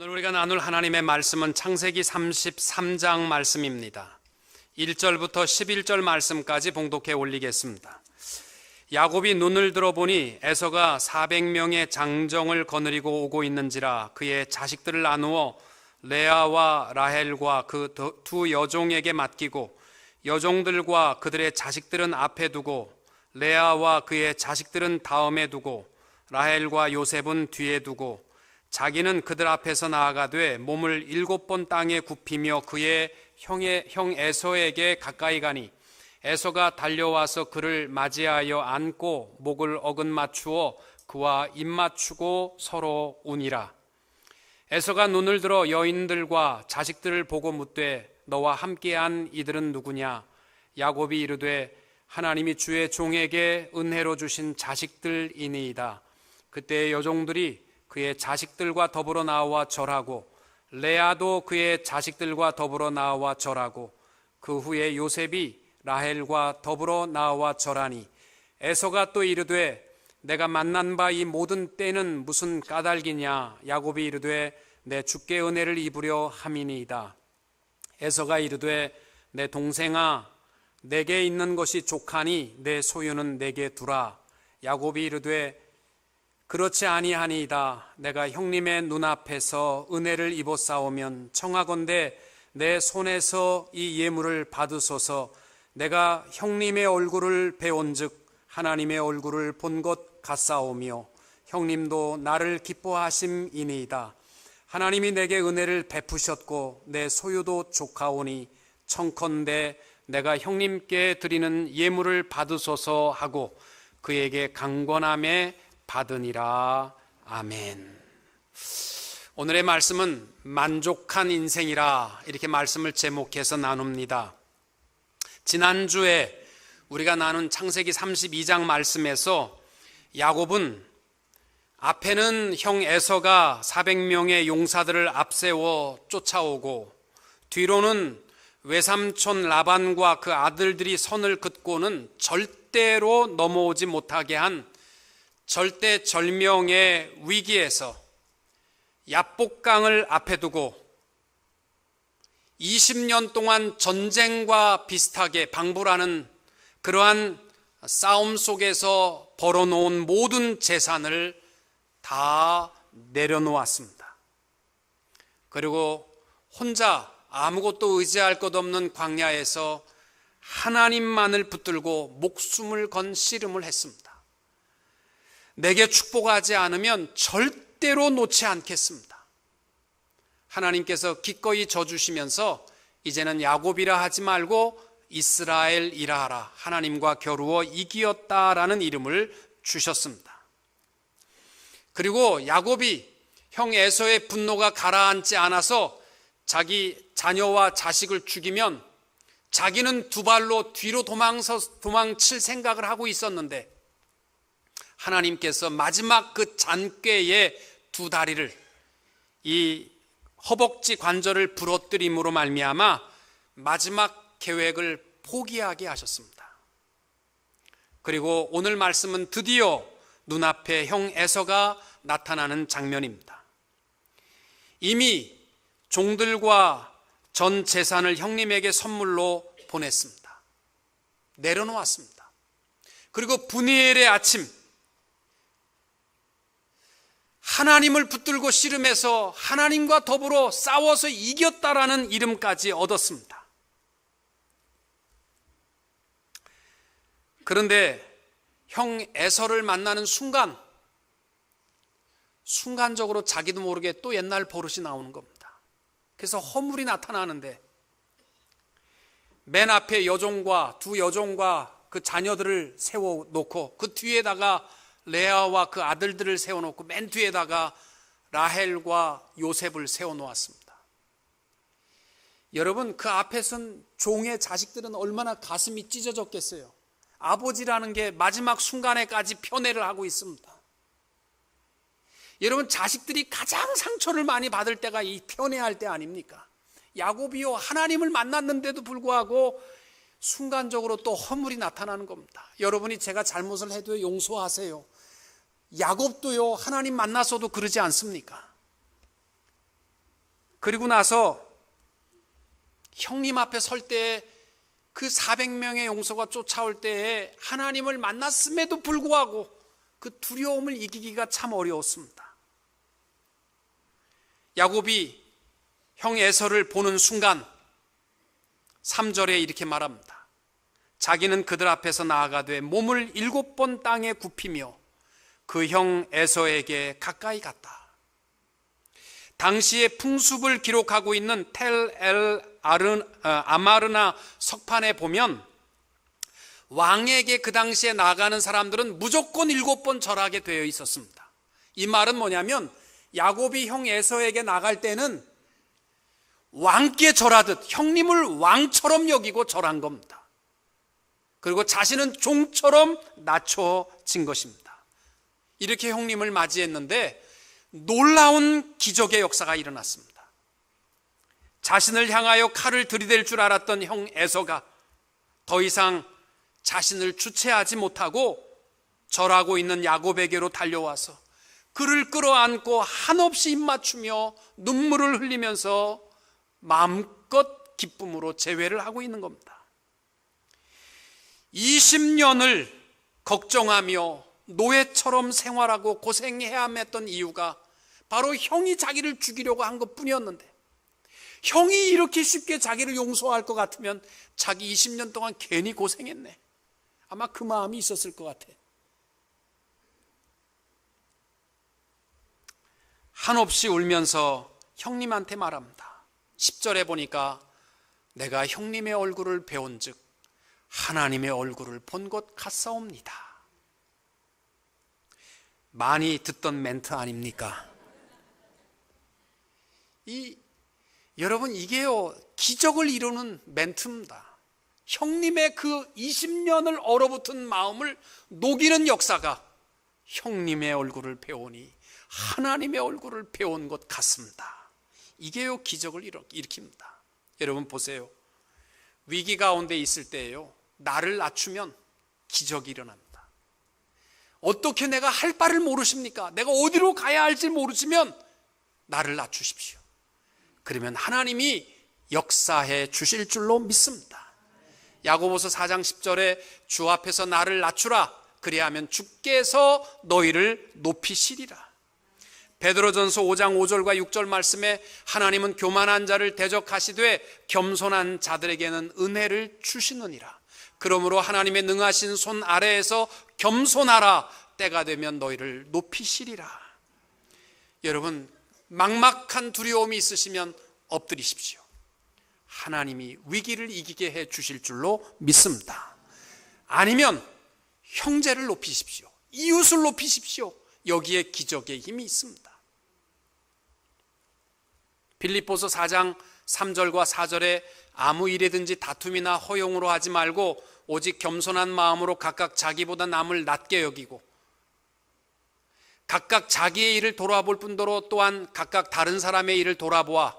오늘 우리가 나눌 하나님의 말씀은 창세기 33장 말씀입니다. 1절부터 11절 말씀까지 봉독해 올리겠습니다. 야곱이 눈을 들어보니 에서가 400명의 장정을 거느리고 오고 있는지라 그의 자식들을 나누어 레아와 라헬과 그 두 여종에게 맡기고 여종들과 그들의 자식들은 앞에 두고 레아와 그의 자식들은 다음에 두고 라헬과 요셉은 뒤에 두고 자기는 그들 앞에서 나아가되 몸을 7번 땅에 굽히며 그의 형 에서에게 가까이 가니 에서가 달려와서 그를 맞이하여 안고 목을 어긋 맞추어 그와 입 맞추고 서로 우니라. 에서가 눈을 들어 여인들과 자식들을 보고 묻되 너와 함께한 이들은 누구냐? 야곱이 이르되 하나님이 주의 종에게 은혜로 주신 자식들이니이다. 그때 여종들이 그의 자식들과 더불어 나와 절하고 레아도 그의 자식들과 더불어 나와 절하고 그 후에 요셉이 라헬과 더불어 나와 절하니 에서가 또 이르되 내가 만난 바 이 모든 때는 무슨 까닭이냐? 야곱이 이르되 내 주께 은혜를 입으려 함이니이다. 에서가 이르되 내 동생아 내게 있는 것이 족하니 내 소유는 내게 두라. 야곱이 이르되 그렇지 아니하니이다. 내가 형님의 눈앞에서 은혜를 입었사오면 청하건대 내 손에서 이 예물을 받으소서. 내가 형님의 얼굴을 배온즉 하나님의 얼굴을 본 것 같사오며 형님도 나를 기뻐하심이니이다. 하나님이 내게 은혜를 베푸셨고 내 소유도 족하오니 청컨대 내가 형님께 드리는 예물을 받으소서 하고 그에게 강권함에 받으니라. 아멘. 오늘의 말씀은 만족한 인생이라 이렇게 말씀을 제목해서 나눕니다. 지난주에 우리가 나눈 창세기 32장 말씀에서 야곱은 앞에는 형 에서가 400명의 용사들을 앞세워 쫓아오고 뒤로는 외삼촌 라반과 그 아들들이 선을 긋고는 절대로 넘어오지 못하게 한 절대절명의 위기에서 야복강을 앞에 두고 20년 동안 전쟁과 비슷하게 방불하는 그러한 싸움 속에서 벌어놓은 모든 재산을 다 내려놓았습니다. 그리고 혼자 아무것도 의지할 것 없는 광야에서 하나님만을 붙들고 목숨을 건 씨름을 했습니다. 내게 축복하지 않으면 절대로 놓지 않겠습니다. 하나님께서 기꺼이 져주시면서 이제는 야곱이라 하지 말고 이스라엘이라 하라. 하나님과 겨루어 이기었다라는 이름을 주셨습니다. 그리고 야곱이 형 에서의 분노가 가라앉지 않아서 자기 자녀와 자식을 죽이면 자기는 두 발로 뒤로 도망칠 생각을 하고 있었는데 하나님께서 마지막 그 잔꾀의 두 다리를 이 허벅지 관절을 부러뜨림으로 말미암아 마지막 계획을 포기하게 하셨습니다. 그리고 오늘 말씀은 드디어 눈앞에 형 에서가 나타나는 장면입니다. 이미 종들과 전 재산을 형님에게 선물로 보냈습니다. 내려놓았습니다. 그리고 분이엘의 아침 하나님을 붙들고 씨름해서 하나님과 더불어 싸워서 이겼다라는 이름까지 얻었습니다. 그런데 형 에서를 만나는 순간적으로 자기도 모르게 또 옛날 버릇이 나오는 겁니다. 그래서 허물이 나타나는데 맨 앞에 두 여종과 그 자녀들을 세워놓고 그 뒤에다가 레아와 그 아들들을 세워놓고 맨 뒤에다가 라헬과 요셉을 세워놓았습니다. 여러분, 그 앞에 선 종의 자식들은 얼마나 가슴이 찢어졌겠어요. 아버지라는 게 마지막 순간에까지 편애를 하고 있습니다. 여러분, 자식들이 가장 상처를 많이 받을 때가 이 편애할 때 아닙니까? 야곱이요, 하나님을 만났는데도 불구하고 순간적으로 또 허물이 나타나는 겁니다. 여러분이 제가 잘못을 해도 용서하세요. 야곱도요, 하나님 만나서도 그러지 않습니까? 그리고 나서 형님 앞에 설 때에 그 400명의 용사가 쫓아올 때에 하나님을 만났음에도 불구하고 그 두려움을 이기기가 참 어려웠습니다. 야곱이 형 에서를 보는 순간 3절에 이렇게 말합니다. 자기는 그들 앞에서 나아가되 몸을 7번 땅에 굽히며 그 형 에서에게 가까이 갔다. 당시의 풍습을 기록하고 있는 텔 엘 아마르나 석판에 보면 왕에게 그 당시에 나가는 사람들은 무조건 7번 절하게 되어 있었습니다. 이 말은 뭐냐면 야곱이 형 에서에게 나갈 때는 왕께 절하듯 형님을 왕처럼 여기고 절한 겁니다. 그리고 자신은 종처럼 낮춰진 것입니다. 이렇게 형님을 맞이했는데 놀라운 기적의 역사가 일어났습니다. 자신을 향하여 칼을 들이댈 줄 알았던 형 에서가 더 이상 자신을 주체하지 못하고 절하고 있는 야곱에게로 달려와서 그를 끌어안고 한없이 입맞추며 눈물을 흘리면서 마음껏 기쁨으로 제외를 하고 있는 겁니다. 20년을 걱정하며 노예처럼 생활하고 고생해야 했던 이유가 바로 형이 자기를 죽이려고 한 것뿐이었는데, 형이 이렇게 쉽게 자기를 용서할 것 같으면 자기 20년 동안 괜히 고생했네, 아마 그 마음이 있었을 것 같아. 한없이 울면서 형님한테 말합니다. 10절에 보니까 내가 형님의 얼굴을 배운즉 하나님의 얼굴을 본 것 같사옵니다. 많이 듣던 멘트 아닙니까? 여러분, 이게요 기적을 이루는 멘트입니다. 형님의 그 20년을 얼어붙은 마음을 녹이는 역사가 형님의 얼굴을 배우니 하나님의 얼굴을 배운 것 같습니다. 이게요 기적을 일으킵니다. 여러분 보세요. 위기 가운데 있을 때에요 나를 낮추면 기적이 일어납니다. 어떻게 내가 할 바를 모르십니까? 내가 어디로 가야 할지 모르시면 나를 낮추십시오. 그러면 하나님이 역사해 주실 줄로 믿습니다. 야고보서 4장 10절에 주 앞에서 나를 낮추라, 그리하면 주께서 너희를 높이시리라. 베드로전서 5장 5절과 6절 말씀에 하나님은 교만한 자를 대적하시되 겸손한 자들에게는 은혜를 주시느니라. 그러므로 하나님의 능하신 손 아래에서 겸손하라, 때가 되면 너희를 높이시리라. 여러분, 막막한 두려움이 있으시면 엎드리십시오. 하나님이 위기를 이기게 해 주실 줄로 믿습니다. 아니면 형제를 높이십시오. 이웃을 높이십시오. 여기에 기적의 힘이 있습니다. 빌립보서 4장 3절과 4절에 아무 일에든지 다툼이나 허용으로 하지 말고 오직 겸손한 마음으로 각각 자기보다 남을 낮게 여기고 각각 자기의 일을 돌아볼 뿐더러 또한 각각 다른 사람의 일을 돌아보아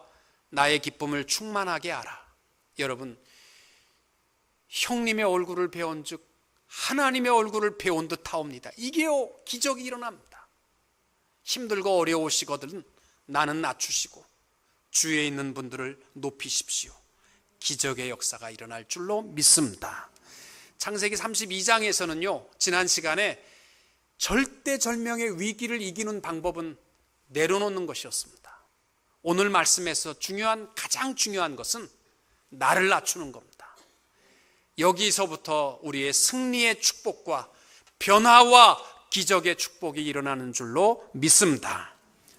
나의 기쁨을 충만하게 하라. 여러분, 형님의 얼굴을 배운 즉 하나님의 얼굴을 배운 듯 하옵니다. 이게요 기적이 일어납니다. 힘들고 어려우시거든 나는 낮추시고 주위에 있는 분들을 높이십시오. 기적의 역사가 일어날 줄로 믿습니다. 창세기 32장에서는요 지난 시간에 절대절명의 위기를 이기는 방법은 내려놓는 것이었습니다. 오늘 말씀에서 가장 중요한 것은 나를 낮추는 겁니다. 여기서부터 우리의 승리의 축복과 변화와 기적의 축복이 일어나는 줄로 믿습니다.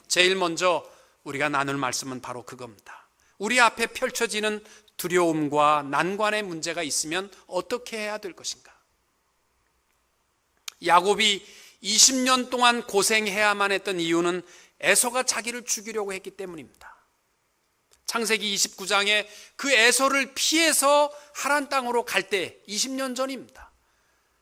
제일 먼저 우리가 나눌 말씀은 바로 그겁니다. 우리 앞에 펼쳐지는 두려움과 난관의 문제가 있으면 어떻게 해야 될 것인가? 야곱이 20년 동안 고생해야만 했던 이유는 에서가 자기를 죽이려고 했기 때문입니다. 창세기 29장에 그 에서를 피해서 하란 땅으로 갈 때 20년 전입니다.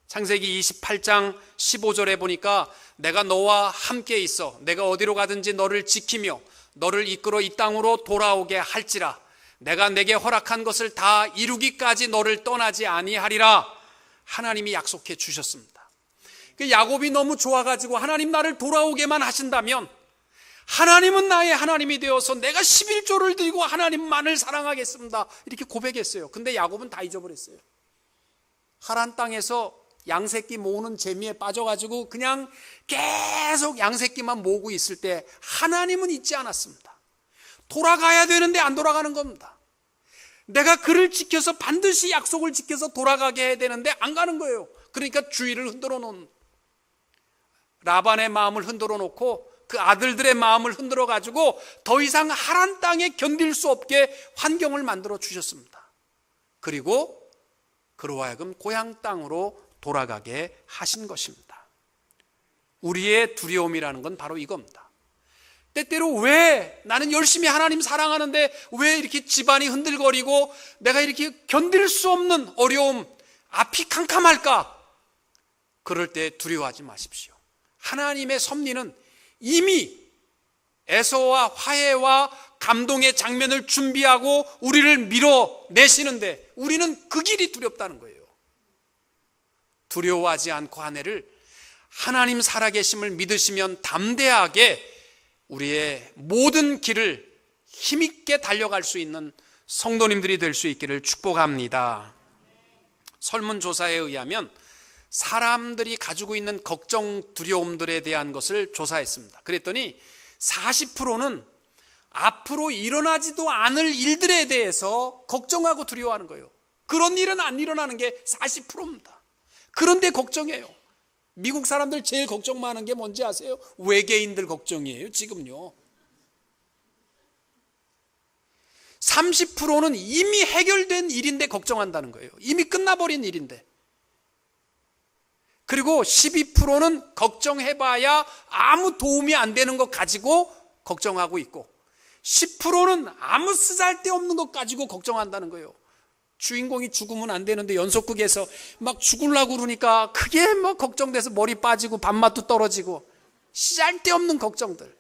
창세기 28장 15절에 보니까 내가 너와 함께 있어 내가 어디로 가든지 너를 지키며 너를 이끌어 이 땅으로 돌아오게 할지라 내가 내게 허락한 것을 다 이루기까지 너를 떠나지 아니하리라. 하나님이 약속해 주셨습니다. 야곱이 너무 좋아가지고 하나님 나를 돌아오게만 하신다면 하나님은 나의 하나님이 되어서 내가 11조를 드리고 하나님만을 사랑하겠습니다, 이렇게 고백했어요. 근데 야곱은 다 잊어버렸어요. 하란 땅에서 양새끼 모으는 재미에 빠져가지고 그냥 계속 양새끼만 모으고 있을 때 하나님은 잊지 않았습니다. 돌아가야 되는데 안 돌아가는 겁니다. 내가 그를 지켜서 반드시 약속을 지켜서 돌아가게 해야 되는데 안 가는 거예요. 그러니까 주위를 흔들어 놓은, 라반의 마음을 흔들어 놓고 그 아들들의 마음을 흔들어 가지고 더 이상 하란 땅에 견딜 수 없게 환경을 만들어 주셨습니다. 그리고 그로 하여금 고향 땅으로 돌아가게 하신 것입니다. 우리의 두려움이라는 건 바로 이겁니다. 때때로 왜 나는 열심히 하나님 사랑하는데 왜 이렇게 집안이 흔들거리고 내가 이렇게 견딜 수 없는 어려움, 앞이 캄캄할까? 그럴 때 두려워하지 마십시오. 하나님의 섭리는 이미 애서와 화해와 감동의 장면을 준비하고 우리를 밀어내시는데 우리는 그 길이 두렵다는 거예요. 두려워하지 않고 하늘을 하나님 살아계심을 믿으시면 담대하게 우리의 모든 길을 힘있게 달려갈 수 있는 성도님들이 될 수 있기를 축복합니다. 설문조사에 의하면 사람들이 가지고 있는 걱정, 두려움들에 대한 것을 조사했습니다. 그랬더니 40%는 앞으로 일어나지도 않을 일들에 대해서 걱정하고 두려워하는 거예요. 그런 일은 안 일어나는 게 40%입니다. 그런데 걱정해요. 미국 사람들 제일 걱정 많은 게 뭔지 아세요? 외계인들 걱정이에요, 지금요. 30%는 이미 해결된 일인데 걱정한다는 거예요. 이미 끝나버린 일인데. 그리고 12%는 걱정해봐야 아무 도움이 안 되는 것 가지고 걱정하고 있고 10%는 아무 쓰잘데없는 것 가지고 걱정한다는 거예요. 주인공이 죽으면 안 되는데 연속극에서 막 죽으려고 그러니까 그게 막 걱정돼서 머리 빠지고 밥맛도 떨어지고 쓰잘데없는 걱정들.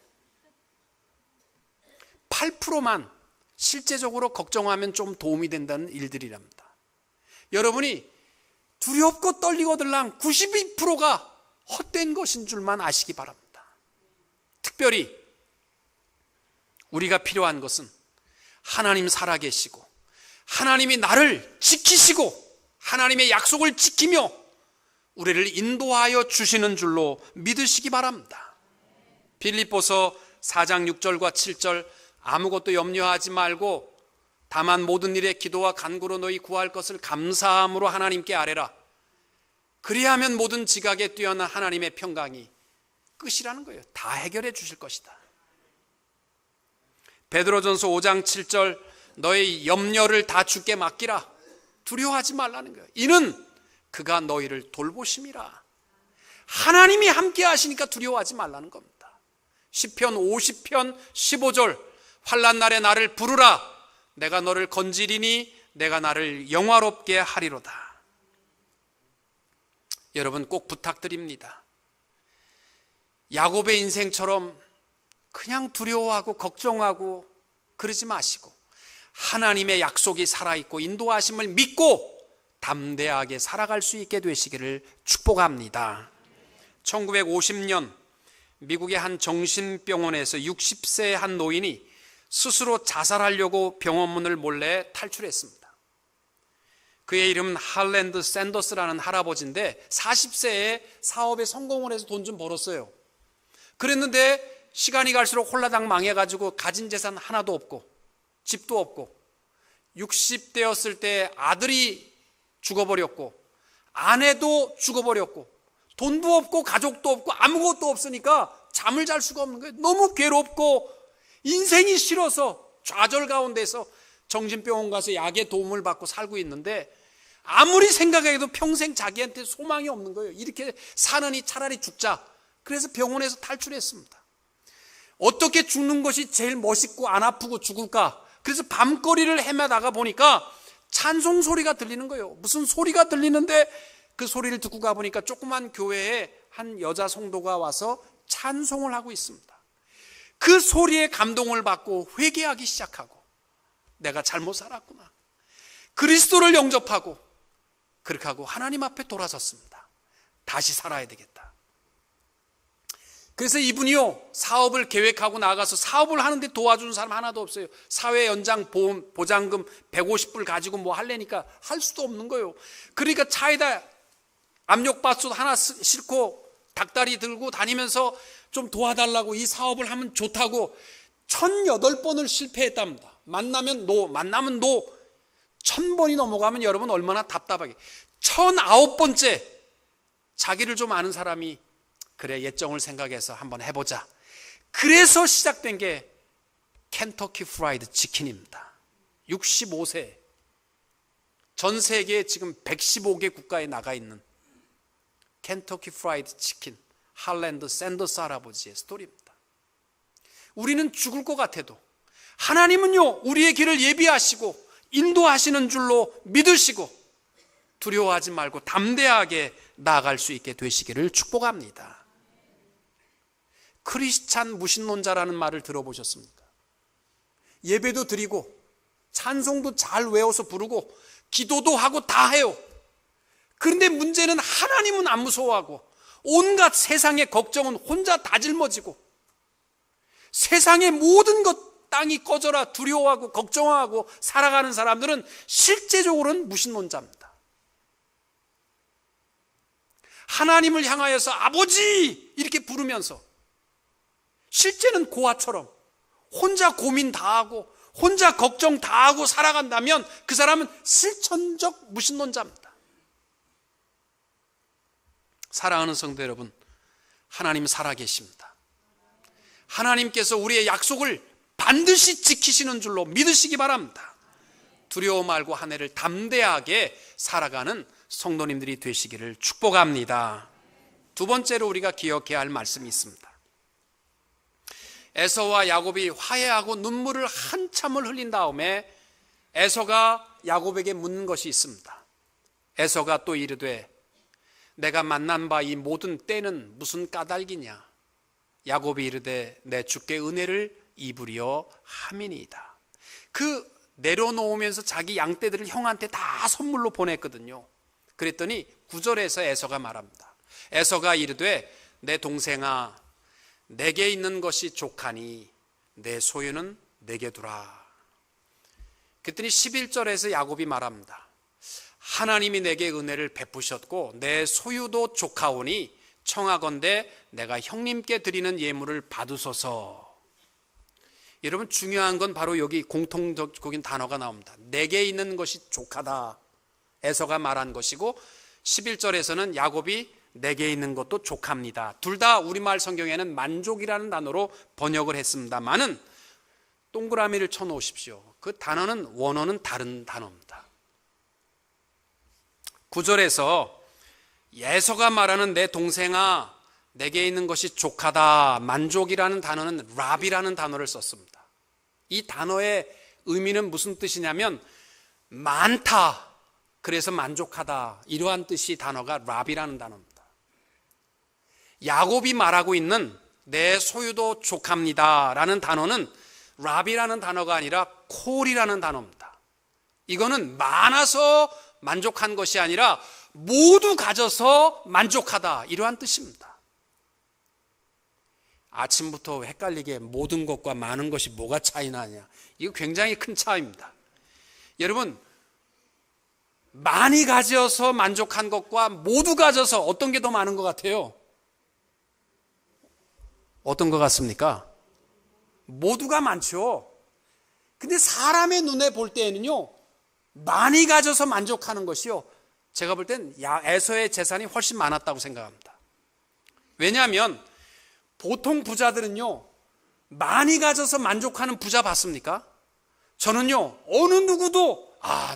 8%만 실제적으로 걱정하면 좀 도움이 된다는 일들이랍니다. 여러분이 두렵고 떨리고 들랑 92%가 헛된 것인 줄만 아시기 바랍니다. 특별히 우리가 필요한 것은 하나님 살아계시고 하나님이 나를 지키시고 하나님의 약속을 지키며 우리를 인도하여 주시는 줄로 믿으시기 바랍니다. 빌립보서 4장 6절과 7절 아무것도 염려하지 말고 다만 모든 일에 기도와 간구로 너희 구할 것을 감사함으로 하나님께 아뢰라. 그리하면 모든 지각에 뛰어난 하나님의 평강이 끝이라는 거예요. 다 해결해 주실 것이다. 베드로전서 5장 7절 너희 염려를 다 주께 맡기라. 두려워하지 말라는 거예요. 이는 그가 너희를 돌보심이라. 하나님이 함께 하시니까 두려워하지 말라는 겁니다. 시편 50편 15절 환난 날에 나를 부르라. 내가 너를 건지리니 내가 나를 영화롭게 하리로다. 여러분 꼭 부탁드립니다. 야곱의 인생처럼 그냥 두려워하고 걱정하고 그러지 마시고 하나님의 약속이 살아있고 인도하심을 믿고 담대하게 살아갈 수 있게 되시기를 축복합니다. 1950년 미국의 한 정신병원에서 60세의 한 노인이 스스로 자살하려고 병원 문을 몰래 탈출했습니다. 그의 이름은 할랜드 샌더스라는 할아버지인데 40세에 사업에 성공을 해서 돈 좀 벌었어요. 그랬는데 시간이 갈수록 홀라당 망해가지고 가진 재산 하나도 없고 집도 없고 60대였을 때 아들이 죽어버렸고 아내도 죽어버렸고 돈도 없고 가족도 없고 아무것도 없으니까 잠을 잘 수가 없는 거예요. 너무 괴롭고 인생이 싫어서 좌절 가운데서 정신병원 가서 약의 도움을 받고 살고 있는데 아무리 생각해도 평생 자기한테 소망이 없는 거예요. 이렇게 사느니 차라리 죽자. 그래서 병원에서 탈출했습니다. 어떻게 죽는 것이 제일 멋있고 안 아프고 죽을까? 그래서 밤거리를 헤매다가 보니까 찬송 소리가 들리는 거예요. 무슨 소리가 들리는데 그 소리를 듣고 가보니까 조그만 교회에 한 여자 성도가 와서 찬송을 하고 있습니다. 그 소리에 감동을 받고 회개하기 시작하고 내가 잘못 살았구나. 그리스도를 영접하고 그렇게 하고 하나님 앞에 돌아섰습니다. 다시 살아야 되겠다. 그래서 이분이요, 사업을 계획하고 나가서 사업을 하는데 도와주는 사람 하나도 없어요. 사회 연장 보장금 150불 가지고 뭐 하려니까 할 수도 없는 거예요. 그러니까 차에다 압력밥솥 하나 싣고 닭다리 들고 다니면서 좀 도와달라고, 이 사업을 하면 좋다고 1008번을 실패했답니다. 만나면 노, 만나면 노. 1000번이 넘어가면 여러분 얼마나 답답하게. 1009번째 자기를 좀 아는 사람이 그래, 예정을 생각해서 한번 해보자. 그래서 시작된 게 켄터키 프라이드 치킨입니다. 65세, 전 세계에 지금 115개 국가에 나가 있는 켄터키 프라이드 치킨, 할랜드 샌더스 할아버지의 스토리입니다. 우리는 죽을 것 같아도 하나님은요, 우리의 길을 예비하시고 인도하시는 줄로 믿으시고 두려워하지 말고 담대하게 나아갈 수 있게 되시기를 축복합니다. 크리스찬 무신론자라는 말을 들어보셨습니까? 예배도 드리고 찬송도 잘 외워서 부르고 기도도 하고 다 해요. 그런데 문제는 하나님은 안 무서워하고 온갖 세상의 걱정은 혼자 다 짊어지고 세상의 모든 것 땅이 꺼져라 두려워하고 걱정하고 살아가는 사람들은 실제적으로는 무신론자입니다. 하나님을 향하여서 아버지 이렇게 부르면서 실제는 고아처럼 혼자 고민 다 하고 혼자 걱정 다 하고 살아간다면 그 사람은 실천적 무신론자입니다. 사랑하는 성도 여러분, 하나님 살아계십니다. 하나님께서 우리의 약속을 반드시 지키시는 줄로 믿으시기 바랍니다. 두려워 말고 한 해를 담대하게 살아가는 성도님들이 되시기를 축복합니다. 두 번째로 우리가 기억해야 할 말씀이 있습니다. 에서와 야곱이 화해하고 눈물을 한참을 흘린 다음에 에서가 야곱에게 묻는 것이 있습니다. 에서가 또 이르되 내가 만난 바 이 모든 때는 무슨 까닭이냐. 야곱이 이르되 내 주께 은혜를 입으려 함이니이다. 그 내려놓으면서 자기 양떼들을 형한테 다 선물로 보냈거든요. 그랬더니 9절에서 에서가 말합니다. 에서가 이르되 내 동생아 내게 있는 것이 족하니 내 소유는 내게 두라. 그랬더니 11절에서 야곱이 말합니다. 하나님이 내게 은혜를 베푸셨고 내 소유도 족하오니 청하건대 내가 형님께 드리는 예물을 받으소서. 여러분 중요한 건 바로 여기 공통적인 단어가 나옵니다. 내게 있는 것이 족하다 에서가 말한 것이고 11절에서는 야곱이 내게 있는 것도 족합니다. 둘 다 우리말 성경에는 만족이라는 단어로 번역을 했습니다만은 동그라미를 쳐놓으십시오. 그 단어는 원어는 다른 단어입니다. 9절에서 에서가 말하는 내 동생아 내게 있는 것이 족하다 만족이라는 단어는 랍이라는 단어를 썼습니다. 이 단어의 의미는 무슨 뜻이냐면 많다 그래서 만족하다 이러한 뜻이 단어가 랍이라는 단어입니다. 야곱이 말하고 있는 내 소유도 족합니다 라는 단어는 랍이라는 단어가 아니라 콜이라는 단어입니다. 이거는 많아서 만족한 것이 아니라 모두 가져서 만족하다 이러한 뜻입니다. 아침부터 헷갈리게 모든 것과 많은 것이 뭐가 차이 나냐, 이거 굉장히 큰 차이입니다. 여러분 많이 가져서 만족한 것과 모두 가져서 어떤 게 더 많은 것 같아요? 어떤 것 같습니까? 모두가 많죠. 근데 사람의 눈에 볼 때에는요 많이 가져서 만족하는 것이요 제가 볼 땐 에서의 재산이 훨씬 많았다고 생각합니다. 왜냐하면 보통 부자들은요 많이 가져서 만족하는 부자 봤습니까? 저는요 어느 누구도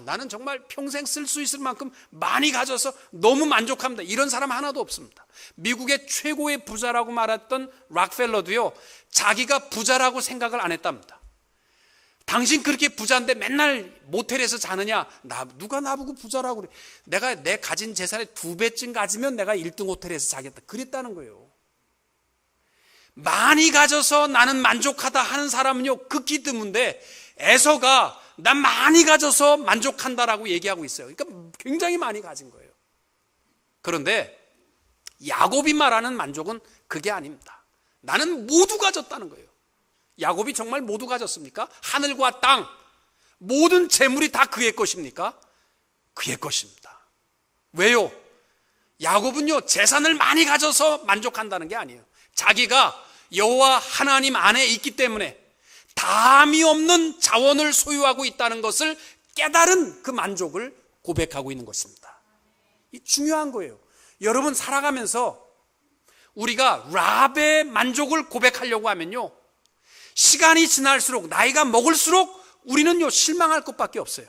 나는 정말 평생 쓸 수 있을 만큼 많이 가져서 너무 만족합니다 이런 사람 하나도 없습니다. 미국의 최고의 부자라고 말했던 락펠러도요 자기가 부자라고 생각을 안 했답니다. 당신 그렇게 부자인데 맨날 모텔에서 자느냐? 누가 나보고 부자라고 그래. 내가 내 가진 재산의 2배쯤 가지면 내가 1등 호텔에서 자겠다 그랬다는 거예요. 많이 가져서 나는 만족하다 하는 사람은요 극히 드문데 에서가 난 많이 가져서 만족한다라고 얘기하고 있어요. 그러니까 굉장히 많이 가진 거예요. 그런데 야곱이 말하는 만족은 그게 아닙니다. 나는 모두 가졌다는 거예요. 야곱이 정말 모두 가졌습니까? 하늘과 땅, 모든 재물이 다 그의 것입니까? 그의 것입니다. 왜요? 야곱은요, 재산을 많이 가져서 만족한다는 게 아니에요. 자기가 여호와 하나님 안에 있기 때문에 담이 없는 자원을 소유하고 있다는 것을 깨달은 그 만족을 고백하고 있는 것입니다. 이 중요한 거예요. 여러분, 살아가면서 우리가 라합의 만족을 고백하려고 하면요, 시간이 지날수록, 나이가 먹을수록 우리는요, 실망할 것밖에 없어요.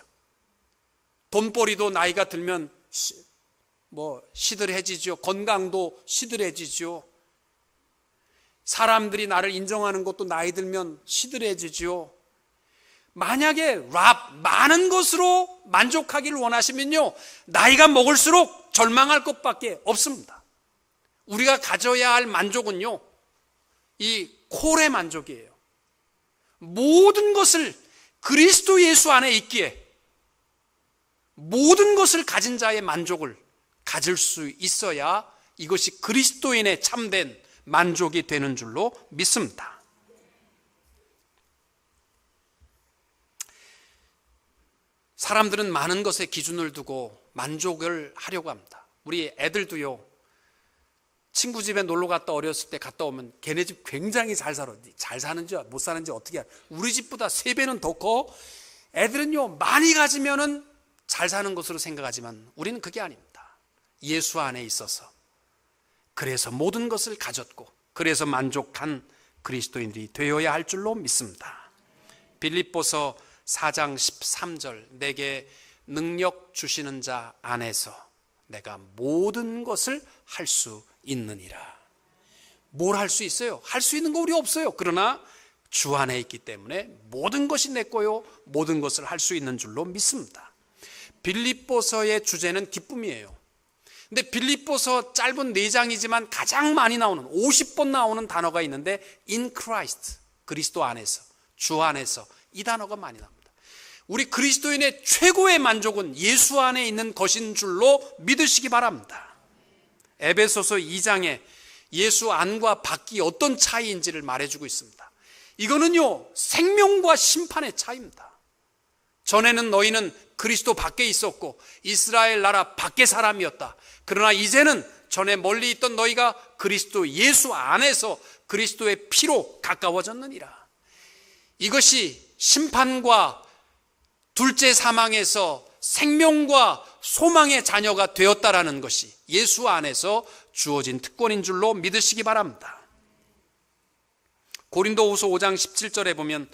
돈벌이도 나이가 들면 시들해지죠. 건강도 시들해지죠. 사람들이 나를 인정하는 것도 나이 들면 시들해지죠. 만약에 많은 것으로 만족하기를 원하시면요, 나이가 먹을수록 절망할 것밖에 없습니다. 우리가 가져야 할 만족은요, 이 콜의 만족이에요. 모든 것을 그리스도 예수 안에 있기에 모든 것을 가진 자의 만족을 가질 수 있어야 이것이 그리스도인의 참된 만족이 되는 줄로 믿습니다. 사람들은 많은 것에 기준을 두고 만족을 하려고 합니다. 우리 애들도요, 친구 집에 놀러 갔다 어렸을 때 갔다 오면 걔네 집 굉장히 잘 살아. 잘 사는지 못 사는지 어떻게 알아. 우리 집보다 3배는 더 커. 애들은요, 많이 가지면은 잘 사는 것으로 생각하지만 우리는 그게 아닙니다. 예수 안에 있어서, 그래서 모든 것을 가졌고 그래서 만족한 그리스도인들이 되어야 할 줄로 믿습니다. 빌립보서 4장 13절, 내게 능력 주시는 자 안에서 내가 모든 것을 할 수 있느니라. 뭘 할 수 있어요? 할 수 있는 거 우리 없어요. 그러나 주 안에 있기 때문에 모든 것이 내 거요, 모든 것을 할 수 있는 줄로 믿습니다. 빌립보서의 주제는 기쁨이에요. 근데 빌립보서 짧은 4장이지만 가장 많이 나오는 50번 나오는 단어가 있는데 in Christ, 그리스도 안에서, 주 안에서, 이 단어가 많이 나옵니다. 우리 그리스도인의 최고의 만족은 예수 안에 있는 것인 줄로 믿으시기 바랍니다. 에베소서 2장에 예수 안과 밖이 어떤 차이인지를 말해주고 있습니다. 이거는요, 생명과 심판의 차이입니다. 전에는 너희는 그리스도 밖에 있었고 이스라엘 나라 밖의 사람이었다. 그러나 이제는 전에 멀리 있던 너희가 그리스도 예수 안에서 그리스도의 피로 가까워졌느니라. 이것이 심판과 둘째 사망에서 생명과 소망의 자녀가 되었다라는 것이 예수 안에서 주어진 특권인 줄로 믿으시기 바랍니다. 고린도후서 5장 17절에 보면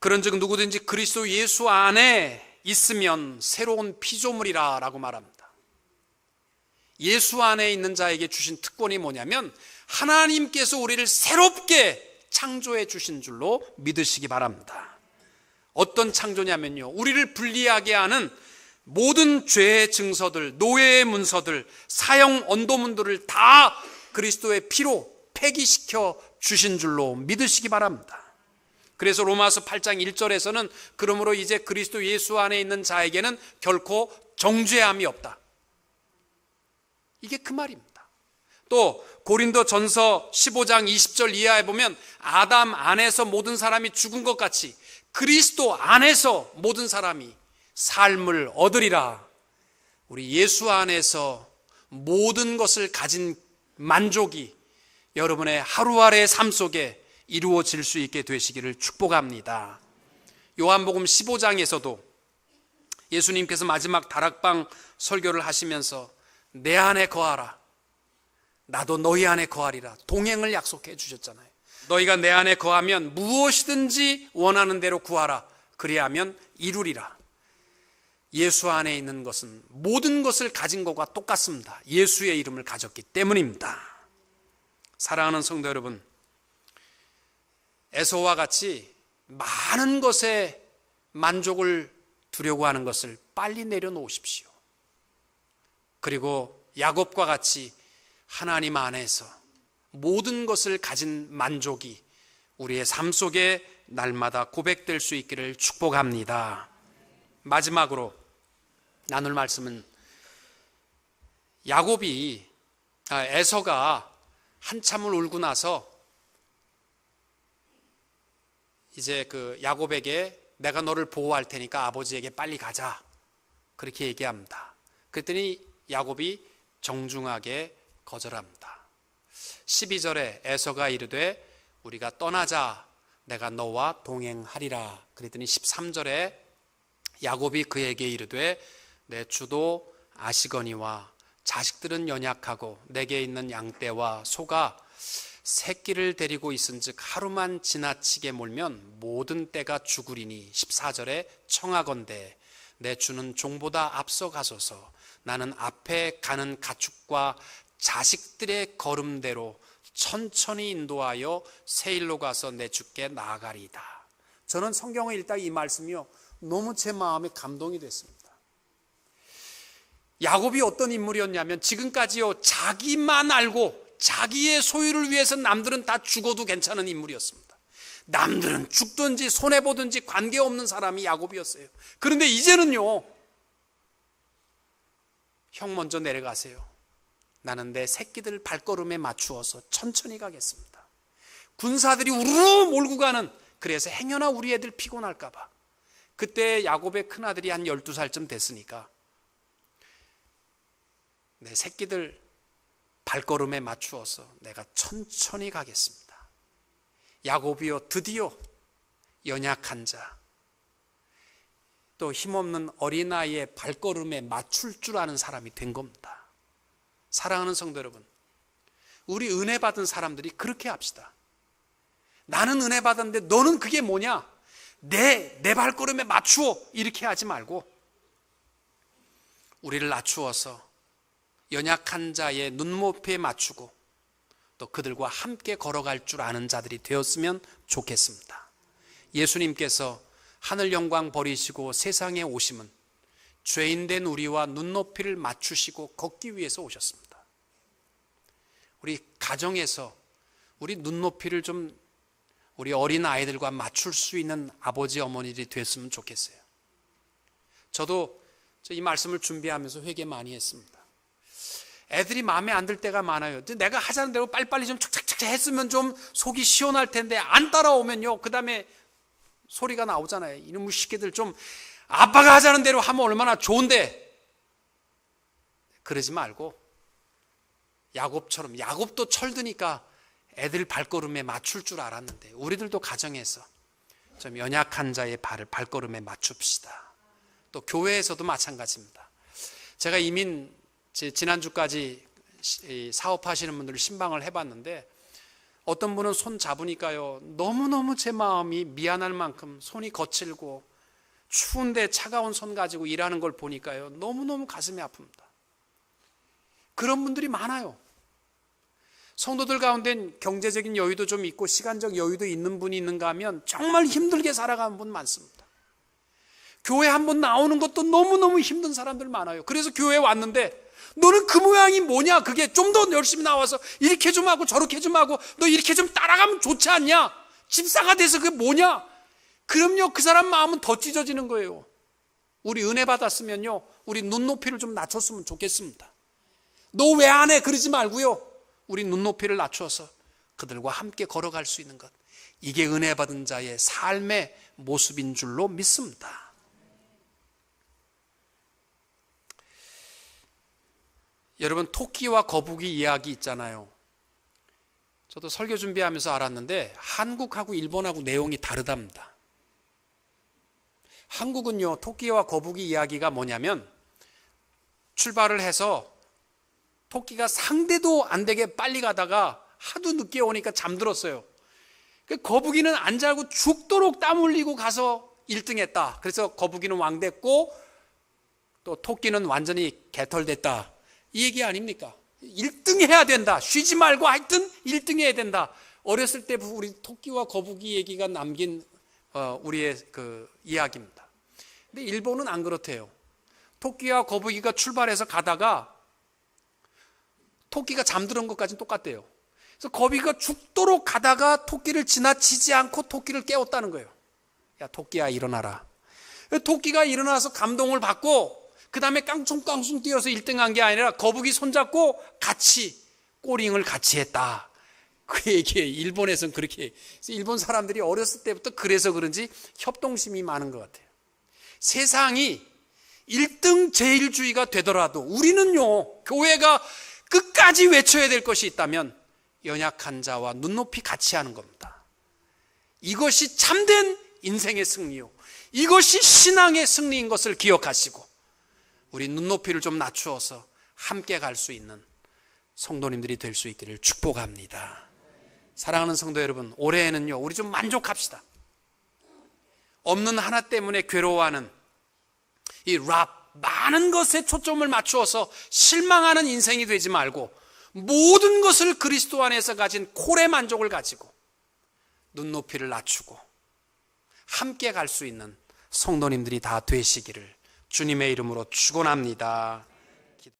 그런즉 누구든지 그리스도 예수 안에 있으면 새로운 피조물이라 라고 말합니다. 예수 안에 있는 자에게 주신 특권이 뭐냐면 하나님께서 우리를 새롭게 창조해 주신 줄로 믿으시기 바랍니다. 어떤 창조냐면요, 우리를 불리하게 하는 모든 죄의 증서들, 노예의 문서들, 사형 언도문들을 다 그리스도의 피로 폐기시켜 주신 줄로 믿으시기 바랍니다. 그래서 로마서 8장 1절에서는 그러므로 이제 그리스도 예수 안에 있는 자에게는 결코 정죄함이 없다. 이게 그 말입니다. 또 고린도전서 15장 20절 이하에 보면 아담 안에서 모든 사람이 죽은 것 같이 그리스도 안에서 모든 사람이 삶을 얻으리라. 우리 예수 안에서 모든 것을 가진 만족이 여러분의 하루아래의 삶 속에 이루어질 수 있게 되시기를 축복합니다. 요한복음 15장에서도 예수님께서 마지막 다락방 설교를 하시면서 내 안에 거하라, 나도 너희 안에 거하리라 동행을 약속해 주셨잖아요. 너희가 내 안에 거하면 무엇이든지 원하는 대로 구하라, 그리하면 이루리라. 예수 안에 있는 것은 모든 것을 가진 것과 똑같습니다. 예수의 이름을 가졌기 때문입니다. 사랑하는 성도 여러분, 에서와 같이 많은 것에 만족을 두려고 하는 것을 빨리 내려놓으십시오. 그리고 야곱과 같이 하나님 안에서 모든 것을 가진 만족이 우리의 삶 속에 날마다 고백될 수 있기를 축복합니다. 마지막으로 나눌 말씀은 에서가 한참을 울고 나서 이제 그 야곱에게 내가 너를 보호할 테니까 아버지에게 빨리 가자, 그렇게 얘기합니다. 그랬더니 야곱이 정중하게 거절합니다. 12절에 에서가 이르되 우리가 떠나자, 내가 너와 동행하리라. 그랬더니 13절에 야곱이 그에게 이르되 내 주도 아시거니와 자식들은 연약하고 내게 있는 양떼와 소가 새끼를 데리고 있은즉 하루만 지나치게 몰면 모든 떼가 죽으리니 14절에 청하건대 내 주는 종보다 앞서 가소서. 나는 앞에 가는 가축과 자식들의 걸음대로 천천히 인도하여 세일로 가서 내 주께 나아가리이다. 저는 성경을 읽다가 이 말씀이요, 너무 제 마음에 감동이 됐습니다. 야곱이 어떤 인물이었냐면 지금까지요, 자기만 알고 자기의 소유를 위해서 남들은 다 죽어도 괜찮은 인물이었습니다. 남들은 죽든지 손해보든지 관계없는 사람이 야곱이었어요. 그런데 이제는요, 형 먼저 내려가세요. 나는 내 새끼들 발걸음에 맞추어서 천천히 가겠습니다. 군사들이 우르르 몰고 가는, 그래서 행여나 우리 애들 피곤할까 봐. 그때 야곱의 큰아들이 한 12살쯤 됐으니까 내 새끼들 발걸음에 맞추어서 내가 천천히 가겠습니다. 야곱이요, 드디어 연약한 자, 또 힘없는 어린아이의 발걸음에 맞출 줄 아는 사람이 된 겁니다. 사랑하는 성도 여러분, 우리 은혜 받은 사람들이 그렇게 합시다. 나는 은혜 받았는데 너는 그게 뭐냐? 내 발걸음에 맞추어, 이렇게 하지 말고 우리를 낮추어서 연약한 자의 눈높이에 맞추고 또 그들과 함께 걸어갈 줄 아는 자들이 되었으면 좋겠습니다. 예수님께서 하늘 영광 버리시고 세상에 오심은 죄인된 우리와 눈높이를 맞추시고 걷기 위해서 오셨습니다. 우리 가정에서 우리 눈높이를 좀 우리 어린 아이들과 맞출 수 있는 아버지 어머니들이 됐으면 좋겠어요. 저도 이 말씀을 준비하면서 회개 많이 했습니다. 애들이 마음에 안 들 때가 많아요. 내가 하자는 대로 빨리빨리 좀 착착착 했으면 좀 속이 시원할 텐데 안 따라오면요, 그 다음에 소리가 나오잖아요. 이놈의 새끼들 좀 아빠가 하자는 대로 하면 얼마나 좋은데. 그러지 말고 야곱처럼, 야곱도 철드니까 애들 발걸음에 맞출 줄 알았는데 우리들도 가정에서 좀 연약한 자의 발걸음에 맞춥시다. 또 교회에서도 마찬가지입니다. 제가 이민 지난주까지 사업하시는 분들을 신방을 해봤는데 어떤 분은 손 잡으니까요, 너무너무 제 마음이 미안할 만큼 손이 거칠고 추운데 차가운 손 가지고 일하는 걸 보니까요, 너무너무 가슴이 아픕니다. 그런 분들이 많아요. 성도들 가운데는 경제적인 여유도 좀 있고 시간적 여유도 있는 분이 있는가 하면 정말 힘들게 살아가는 분 많습니다. 교회 한번 나오는 것도 너무너무 힘든 사람들 많아요. 그래서 교회에 왔는데 너는 그 모양이 뭐냐? 그게 좀 더 열심히 나와서 이렇게 좀 하고 저렇게 좀 하고 너 이렇게 좀 따라가면 좋지 않냐? 집사가 돼서 그게 뭐냐? 그럼요, 그 사람 마음은 더 찢어지는 거예요. 우리 은혜 받았으면요, 우리 눈높이를 좀 낮췄으면 좋겠습니다. 너 왜 안 해? 그러지 말고요, 우리 눈높이를 낮춰서 그들과 함께 걸어갈 수 있는 것, 이게 은혜 받은 자의 삶의 모습인 줄로 믿습니다. 여러분, 토끼와 거북이 이야기 있잖아요. 저도 설교 준비하면서 알았는데 한국하고 일본하고 내용이 다르답니다. 한국은요, 토끼와 거북이 이야기가 뭐냐면 출발을 해서 토끼가 상대도 안 되게 빨리 가다가 하도 늦게 오니까 잠들었어요. 거북이는 안 자고 죽도록 땀 흘리고 가서 1등 했다. 그래서 거북이는 왕 됐고 또 토끼는 완전히 개털됐다. 이 얘기 아닙니까? 1등 해야 된다. 쉬지 말고 하여튼 1등 해야 된다. 어렸을 때 우리 토끼와 거북이 얘기가 남긴 우리의 그 이야기입니다. 근데 일본은 안 그렇대요. 토끼와 거북이가 출발해서 가다가 토끼가 잠드는 것까지는 똑같대요. 그래서 거북이가 죽도록 가다가 토끼를 지나치지 않고 토끼를 깨웠다는 거예요. 야, 토끼야, 일어나라. 토끼가 일어나서 감동을 받고 그 다음에 깡충깡충 뛰어서 1등한 게 아니라 거북이 손잡고 같이 꼬링을 같이 했다. 그 얘기에 일본에서는 그렇게, 일본 사람들이 어렸을 때부터 그래서 그런지 협동심이 많은 것 같아요. 세상이 1등 제일주의가 되더라도 우리는요, 교회가 끝까지 외쳐야 될 것이 있다면 연약한 자와 눈높이 같이 하는 겁니다. 이것이 참된 인생의 승리요, 이것이 신앙의 승리인 것을 기억하시고 우리 눈높이를 좀 낮추어서 함께 갈 수 있는 성도님들이 될 수 있기를 축복합니다. 사랑하는 성도 여러분, 올해에는요, 우리 좀 만족합시다. 없는 하나 때문에 괴로워하는 이 많은 것에 초점을 맞추어서 실망하는 인생이 되지 말고 모든 것을 그리스도 안에서 가진 콜의 만족을 가지고 눈높이를 낮추고 함께 갈 수 있는 성도님들이 다 되시기를 주님의 이름으로 축원합니다.